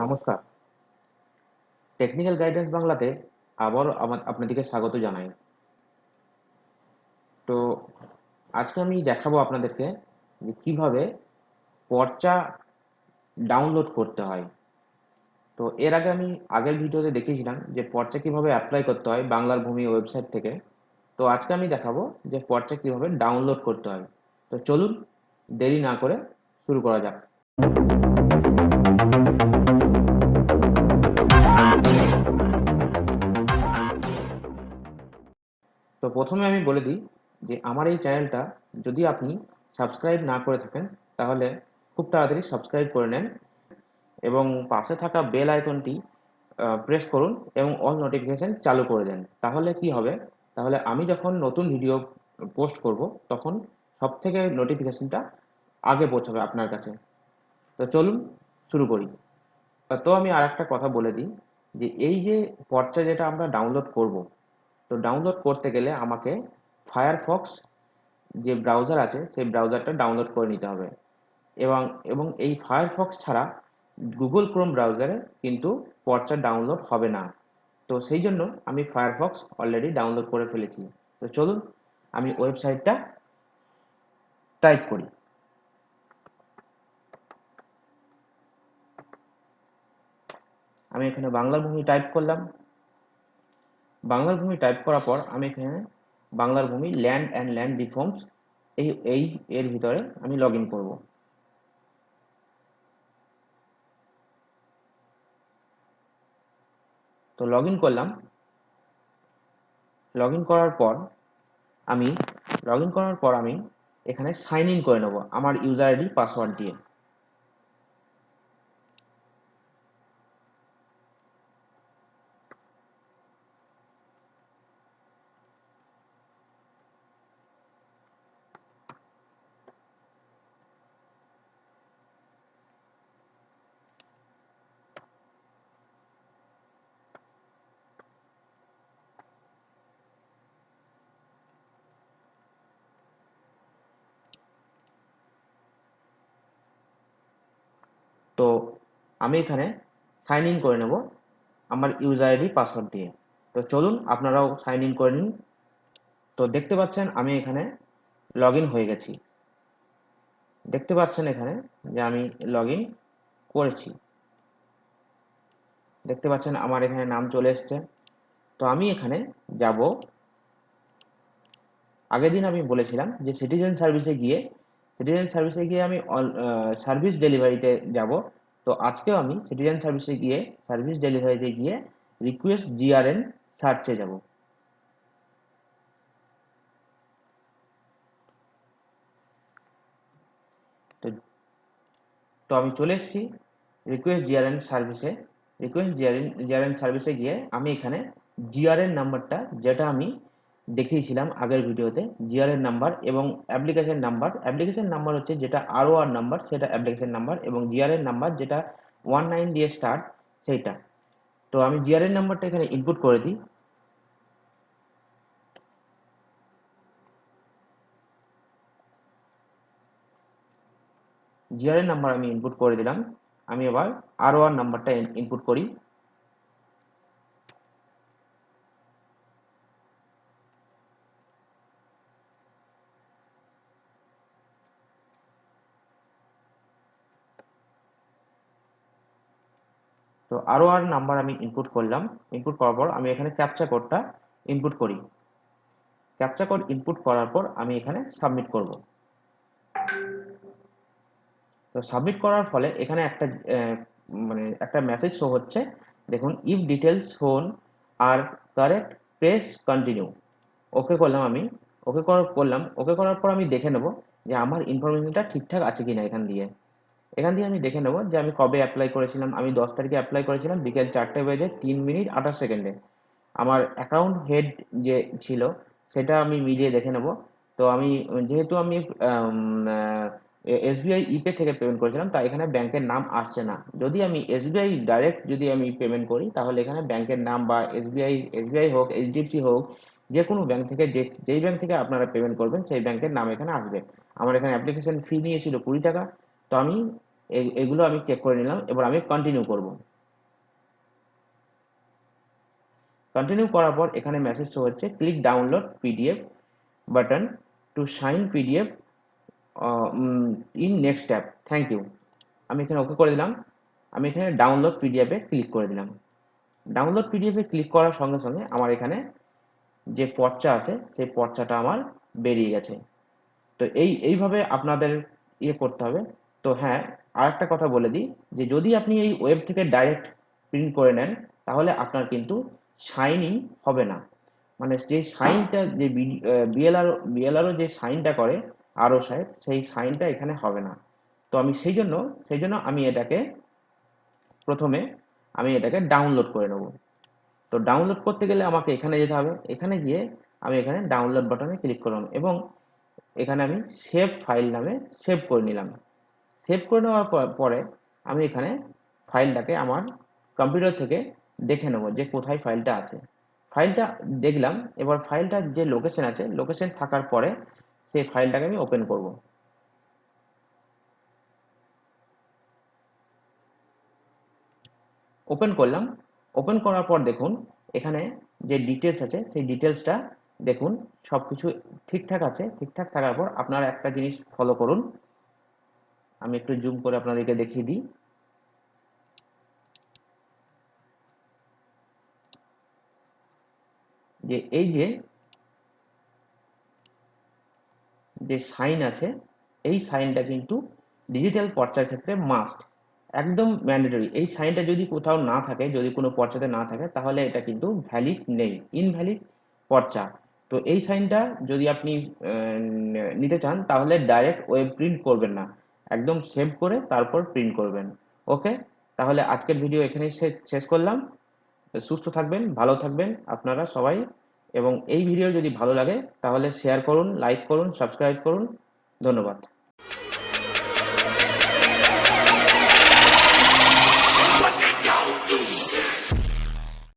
নমস্কার। Technical guidance বাংলাতে আবারও আপনাদেরকে স্বাগত জানাই। তো আজকে আমি দেখাবো আপনাদেরকে যে কিভাবে পর্চা ডাউনলোড করতে হয়। তো এর আগে আমি আগের ভিডিওতে দেখিয়েছিলাম যে পর্চা কিভাবে অ্যাপ্লাই করতে হয় বাংলার ভূমি ওয়েবসাইট থেকে। তো আজকে আমি দেখাবো যে পর্চা কিভাবে ডাউনলোড করতে হয়। তো চলুন দেরি না করে শুরু করা যাক। তো প্রথমে আমি বলে দিই যে আমার এই চ্যানেলটা যদি আপনি সাবস্ক্রাইব না করে থাকেন তাহলে খুব তাড়াতাড়ি সাবস্ক্রাইব করে নেন এবং পাশে থাকা বেল আইকনটি প্রেস করুন এবং অল নোটিফিকেশন চালু করে দেন। তাহলে কি হবে, তাহলে আমি যখন নতুন ভিডিও পোস্ট করব তখন সব থেকে নোটিফিকেশনটা আগে পৌঁছাবে আপনার কাছে। তো চলুন শুরু করি। তো আমি আর একটা কথা বলে দিই যে এই যে পর্চা যেটা আমরা ডাউনলোড করব, তো ডাউনলোড করতে গেলে আমাকে ফায়ারফক্স যে ব্রাউজার আছে সেই ব্রাউজারটা ডাউনলোড করে নিতে হবে এবং এবং এই ফায়ারফক্স ছাড়া গুগল ক্রোম ব্রাউজারে কিন্তু পর্চা ডাউনলোড হবে না। তো সেই জন্য আমি ফায়ারফক্স অলরেডি ডাউনলোড করে ফেলেছি। তো চলুন আমি ওয়েবসাইটটা টাইপ করি। আমি এখানে বাংলার ভূমি টাইপ করলাম। বাংলার ভূমি টাইপ করার পর আমি এখানে বাংলার ভূমি ল্যান্ড অ্যান্ড ল্যান্ড রিফর্মস এই এই এর ভিতরে আমি লগ ইন করবো। তো লগ ইন করলাম। লগ ইন করার পর আমি এখানে সাইন ইন করে নেব আমার ইউজার আইডি পাসওয়ার্ড দিয়ে। তো আমি এখানে সাইন ইন করে নেব আমার ইউজার আইডি পাসওয়ার্ড দিয়ে। তো চলুন আপনারাও সাইন ইন করে নিন। তো দেখতে পাচ্ছেন আমি এখানে লগ ইন হয়ে গেছি। দেখতে পাচ্ছেন এখানে যে আমি লগ ইন করেছি। দেখতে পাচ্ছেন আমার এখানে নাম চলে এসছে। তো আমি এখানে যাব। আগের দিন আমি বলেছিলাম যে সিটিজেন সার্ভিসে গিয়ে আমি সার্ভিস ডেলিভারিতে যাব। তো আজকেও আমি সার্ভিস ডেলিভারিতে গিয়ে রিকোয়েস্ট জিআরএন সার্চে যাব। তো তো আমি চলে এসেছি রিকোয়েস্ট জিআরএন সার্ভিসে। জিআরএন সার্ভিসে গিয়ে আমি এখানে জিআরএন নাম্বারটা যেটা আমি দেখিয়েছিলাম আগের ভিডিওতে, জিআরএন নাম্বার এবং অ্যাপ্লিকেশন নাম্বার হচ্ছে যেটা আরওআর নাম্বার সেটা অ্যাপ্লিকেশন নাম্বার, এবং জিআরএন নাম্বার যেটা 19 দিয়ে স্টার্ট সেইটা। তো আমি জিআরএন নাম্বারটা এখানে ইনপুট করে দিই। জিআরএন নাম্বার আমি ইনপুট করে দিলাম। আমি এবার আরওআর নাম্বারটা ইনপুট করি। তো আরওআর নাম্বার আমি ইনপুট করলাম। ইনপুট করার পর আমি এখানে ক্যাপচা কোডটা ইনপুট করি। ক্যাপচা কোড ইনপুট করার পর আমি এখানে সাবমিট করব। তো সাবমিট করার ফলে এখানে একটা মেসেজ শো হচ্ছে। দেখুন, ইফ ডিটেলস শোন আর কারেক্ট, প্রেস কন্টিনিউ। ওকে করলাম আমি। ওকে করার পর আমি দেখে নেব যে আমার ইনফরমেশনটা ঠিকঠাক আছে কিনা। এখান দিয়ে আমি দেখে নেব যে আমি কবে অ্যাপ্লাই করেছিলাম। আমি 10 তারিখে অ্যাপ্লাই করেছিলাম বিকেল 4:03:28। আমার অ্যাকাউন্ট হেড যে ছিল সেটা আমি মিলিয়ে দেখে নেব। তো আমি যেহেতু আমি এসবিআই ইপে থেকে পেমেন্ট করেছিলাম তাই এখানে ব্যাংকের নাম আসছে না। যদি আমি এসবিআই ডাইরেক্ট যদি আমি পেমেন্ট করি তাহলে এখানে ব্যাংকের নাম বা এসবিআই হোক, এইচডিএফসি হোক, যে কোনো ব্যাংক থেকে যেই ব্যাংক থেকে আপনারা পেমেন্ট করবেন সেই ব্যাংকের নাম এখানে আসবে। আমার এখানে অ্যাপ্লিকেশন ফি নিয়েছিল 20 টাকা। তো আমি এগুলো আমি চেক করে নিলাম। এবার আমি কন্টিনিউ করব। কন্টিনিউ করার পর এখানে মেসেজ শো হচ্ছে click download PDF button to sign PDF in next tab, thank you. আমি এখানে ওকে করে দিলাম। আমি এখানে ডাউনলোড পিডিএফে ক্লিক করে দিলাম। ডাউনলোড পিডিএফে ক্লিক করার সঙ্গে সঙ্গে আমার এখানে যে পর্চা আছে সেই পর্চাটা আমার বেরিয়ে গেছে। তো এইভাবে আপনাদের করতে হবে। তো হ্যাঁ, আরেকটা কথা বলে দিই যে যদি আপনি এই ওয়েব থেকে ডাইরেক্ট প্রিন্ট করে নেন তাহলে আপনার কিন্তু শাইনিং হবে না। মানে যে সাইনটা যে বিএলআরও যে সাইনটা করে আরও সাহেব, সেই সাইনটা এখানে হবে না। তো আমি সেই জন্য প্রথমে আমি এটাকে ডাউনলোড করে নেব। তো ডাউনলোড করতে গেলে আমাকে এখানে যেতে হবে। এখানে গিয়ে আমি এখানে ডাউনলোড বাটনে ক্লিক করলাম এবং এখানে আমি সেভ ফাইল নামে সেভ করে নিলাম। সেভ করে নেওয়ার পরে আমি এখানে ফাইলটাকে আমার কম্পিউটার থেকে দেখে নেব যে কোথায় ফাইলটা আছে। ফাইলটা দেখলাম। এবার ফাইলটার যে লোকেশন আছে, লোকেশন থাকার পরে সেই ফাইলটাকে আমি ওপেন করব। ওপেন করলাম। ওপেন করার পর দেখুন এখানে যে ডিটেলস আছে সেই ডিটেলসটা দেখুন সব কিছু ঠিকঠাক আছে। ঠিকঠাক থাকার পর আপনারা একটা জিনিস ফলো করুন। আমি একটু জুম করে আপনাদেরকে দেখিয়ে দিই যে এই যে সাইন আছে এই সাইনটা কিন্তু ডিজিটাল পর্চার ক্ষেত্রে মাস্ট, একদম ম্যান্ডেটরি। এই সাইনটা যদি কোথাও না থাকে, যদি কোনো পর্চাতে না থাকে তাহলে এটা কিন্তু ভ্যালিড নেই, ইনভ্যালিড পর্চা। তো এই সাইনটা যদি আপনি নিতে চান তাহলে ডাইরেক্ট ওয়েব প্রিন্ট করবেন না, একদম সেভ করে তারপর প্রিন্ট করবেন। ওকে, তাহলে আজকের ভিডিও এখানেই শেষ করলাম। সুস্থ থাকবেন, ভালো থাকবেন আপনারা সবাই। এবং এই ভিডিও যদি ভালো লাগে তাহলে শেয়ার করুন, লাইক করুন, সাবস্ক্রাইব করুন। ধন্যবাদ।